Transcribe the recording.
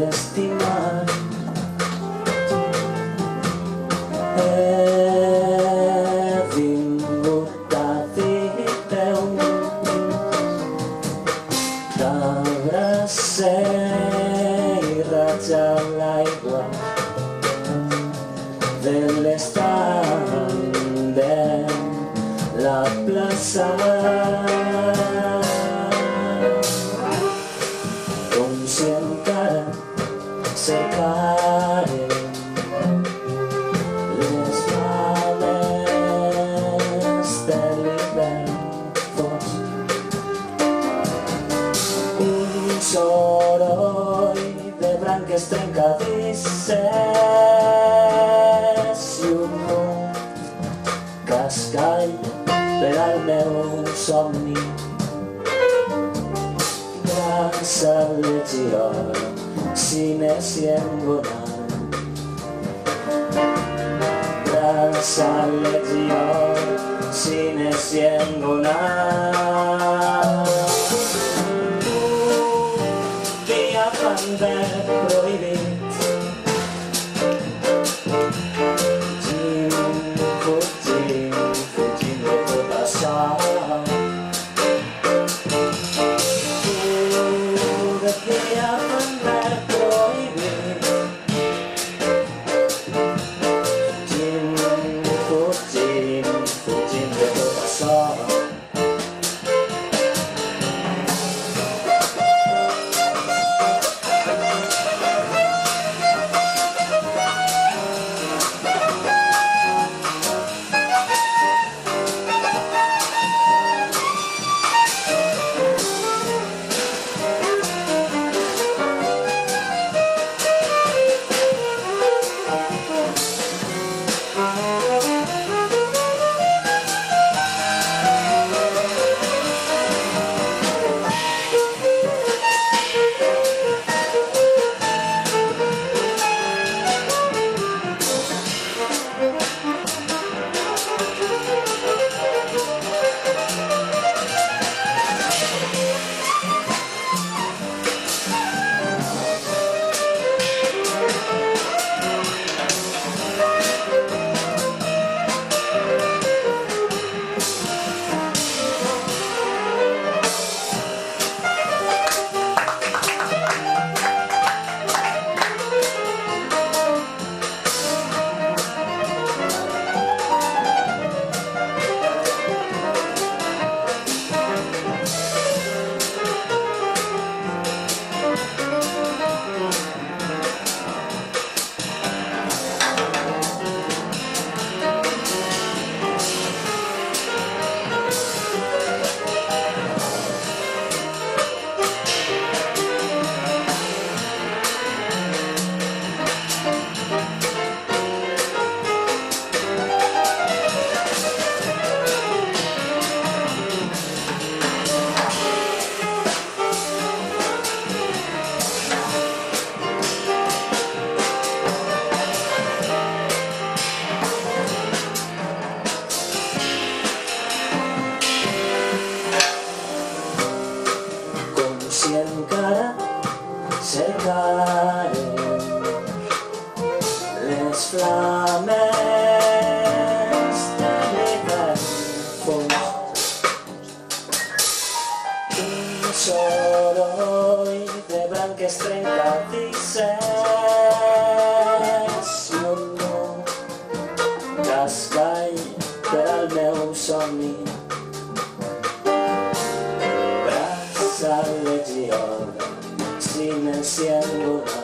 Estimar he vingut a dir-te t'abracé i raja l'aigua de l'estany de la plaça com si encara cercare les flames de l'hivern fos. Un soroll de branques trencadisses i un món cascall per al meu somni. Grans a legió sinesyengonan grans a legió sinesyengonan dia pandai prohibit fugint de tot això. les flames de l'hivern fos. Un soroll de branques trencadisses i un món cascall per al meu somni. Braç a legió sinansian mo lang.